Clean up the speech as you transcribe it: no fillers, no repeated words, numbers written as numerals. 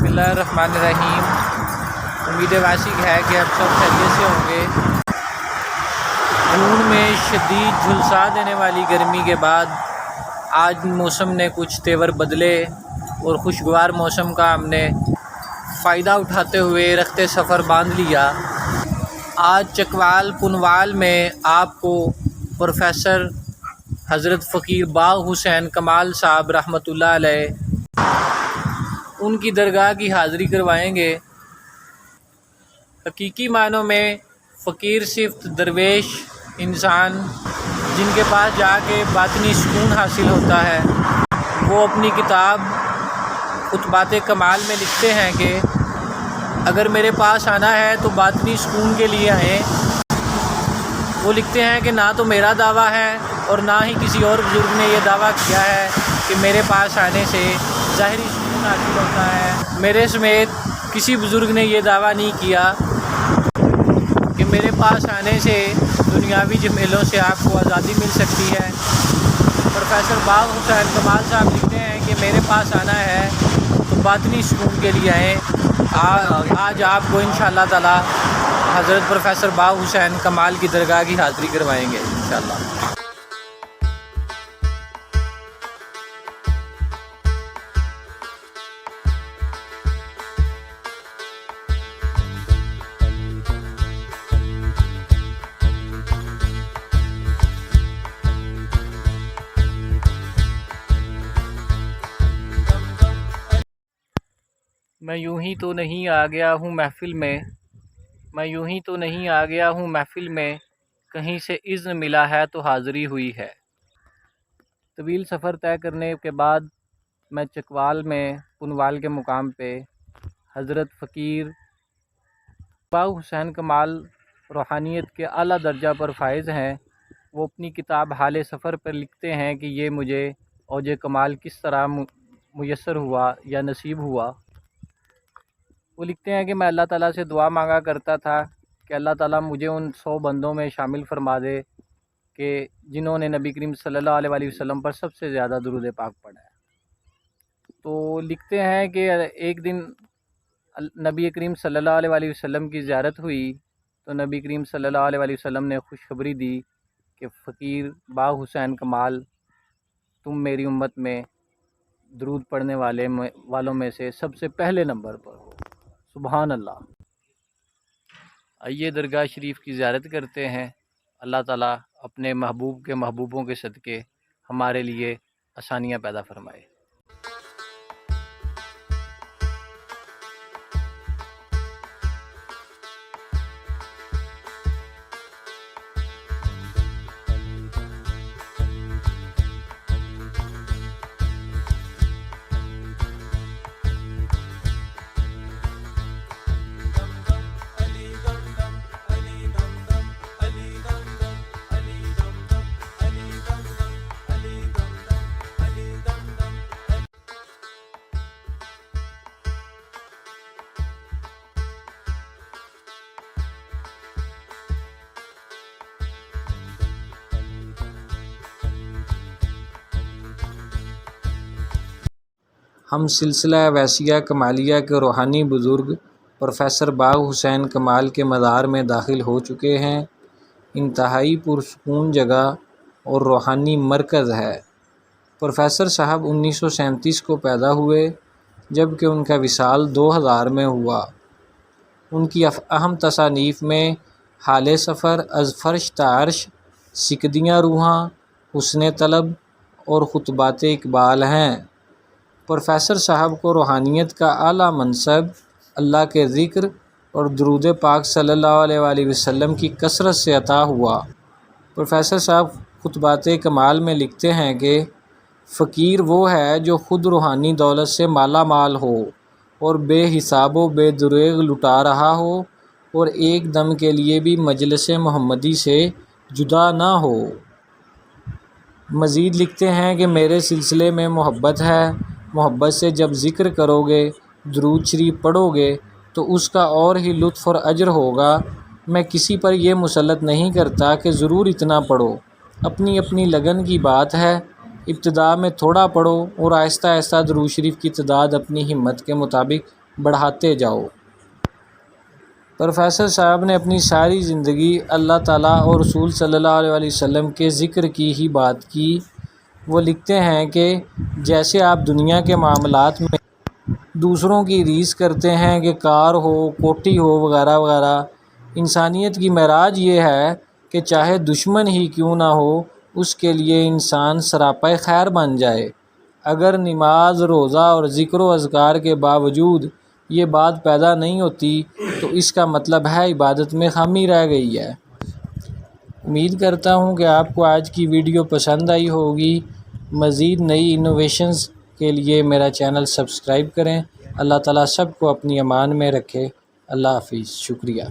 बिस्मिल्लाहिर्रहमानिर्रहीम। उम्मीद वासी है कि आप सब खैरियत से होंगे। जून में शदीद झुलसा देने वाली गर्मी के बाद आज मौसम ने कुछ तेवर बदले और खुशगवार मौसम का हमने फ़ायदा उठाते हुए रखते सफ़र बांध लिया। आज चकवाल पुनवाल में आपको प्रोफेसर हज़रत फ़कीर बाग़ हुसैन कमाल साहब रहमतुल्लाह अलैह उनकी दरगाह की हाज़िरी करवाएंगे। हकीकी मानों में फ़कीर सिर्फ दरवेश इंसान जिनके पास जाके बातिनी सुकून हासिल होता है, वो अपनी किताब खुतबात कमाल में लिखते हैं कि अगर मेरे पास आना है तो बातिनी सुकून के लिए आएँ। वो लिखते हैं कि ना तो मेरा दावा है और ना ही किसी और बुज़ुर्ग ने यह दावा किया है कि मेरे पास आने से ज़ाहिरी सुकून हासिल होता है। मेरे समेत किसी बुज़ुर्ग ने यह दावा नहीं किया कि मेरे पास आने से दुनियावी झमेलों से आपको आज़ादी मिल सकती है। प्रोफेसर बाग़ हुसैन कमाल साहब लिखते हैं कि मेरे पास आना है तो बातिनी सुकून के लिए आएँ। आज आपको इंशाअल्लाह ताला हज़रत प्रोफेसर बाग़ हुसैन कमाल की दरगाह की हाज़िरी करवाएंगे इंशाअल्लाह। मैं यूं ही तो नहीं आ गया हूँ महफ़िल में, मैं यूं ही तो नहीं आ गया हूँ महफ़िल में, कहीं से इज़्न मिला है तो हाज़िरी हुई है। तवील सफ़र तय करने के बाद मैं चकवाल में पुनवाल के मुकाम पे हज़रत फ़कीर बाग़ हुसैन कमाल रूहानियत के आला दर्जा पर फाइज़ हैं। वो अपनी किताब हाल सफ़र पर लिखते हैं कि ये मुझे औज कमाल किस तरह मुयस्सर हुआ या नसीब हुआ। वो लिखते हैं कि मैं अल्लाह ताला से दुआ मांगा करता था कि अल्लाह ताला मुझे उन 100 बंदों में शामिल फरमा दे कि जिन्होंने नबी करीम सल्लल्लाहु अलैहि वसल्लम पर सबसे ज़्यादा दुरूद पाक पढ़ा है। तो लिखते हैं कि एक दिन नबी करीम सल्लल्लाहु अलैहि वसल्लम की ज़ियारत हुई तो नबी करीम सल्लल्लाहु अलैहि वसल्लम ने खुशखबरी दी कि फ़कीर बाग़ हुसैन कमाल तुम मेरी उम्मत में दुरूद पढ़ने वालों में से सबसे पहले नंबर पर हो। सुभान अल्लाह। आइए दरगाह शरीफ की ज़ियारत करते हैं। अल्लाह ताला अपने महबूब के महबूबों के सदक़े हमारे लिए आसानियाँ पैदा फरमाए। हम सिलसिला वैसिया कमालिया के रूहानी बुज़ुर्ग प्रोफेसर बाग़ हुसैन कमाल के मज़ार में दाखिल हो चुके हैं। इंतहाई पुरसुकून जगह और रूहानी मरकज़ है। प्रोफेसर साहब 1937 को पैदा हुए जबकि उनका विसाल 2000 में हुआ। उनकी अहम तसानीफ़ में हाल सफ़र, अज़फ़र्श तारश, सिकदियाँ रूहां, हुस्न तलब और खुतबात इकबाल हैं। प्रोफेसर साहब को रूहानियत का आला मनसब अल्लाह के ज़िक्र और दुरूद पाक सल्लल्लाहु अलैहि वसल्लम की कसरत से अता हुआ। प्रोफेसर साहब खुतबात कमाल में लिखते हैं कि फ़कीर वो है जो ख़ुद रूहानी दौलत से माला माल हो और बेहिसाब व बेदरेग लुटा रहा हो और एक दम के लिए भी मजलिस मोहम्मदी से जुदा ना हो। मज़ीद लिखते हैं कि मेरे सिलसिले में मोहब्बत है। मोहब्बत से जब ज़िक्र करोगे, दुरूद शरीफ पढ़ोगे तो उसका और ही लुत्फ़ और अजर होगा। मैं किसी पर यह मुसल्लत नहीं करता कि ज़रूर इतना पढ़ो, अपनी अपनी लगन की बात है। इब्तिदा में थोड़ा पढ़ो और आहिस्ता आहिस्ता दुरूद शरीफ की तादाद अपनी हिम्मत के मुताबिक بڑھاتے جاؤ۔ پروفیسر صاحب نے اپنی ساری زندگی اللہ تعالیٰ اور رسول صلی اللہ علیہ وسلم کے ذکر کی ہی بات کی۔ وہ لکھتے ہیں کہ جیسے آپ دنیا کے معاملات میں دوسروں کی ریس کرتے ہیں کہ کار ہو، کوٹھی ہو، وغیرہ وغیرہ، انسانیت کی معراج یہ ہے کہ چاہے دشمن ہی کیوں نہ ہو، اس کے لیے انسان سراپا خیر بن جائے۔ اگر نماز، روزہ اور ذکر و اذکار کے باوجود یہ بات پیدا نہیں ہوتی تو اس کا مطلب ہے عبادت میں خامی رہ گئی ہے۔ امید کرتا ہوں کہ آپ کو آج کی ویڈیو پسند آئی ہوگی۔ مزید نئی انوویشنز کے لیے میرا چینل سبسکرائب کریں۔ اللہ تعالیٰ سب کو اپنی امان میں رکھے۔ اللہ حافظ۔ شکریہ۔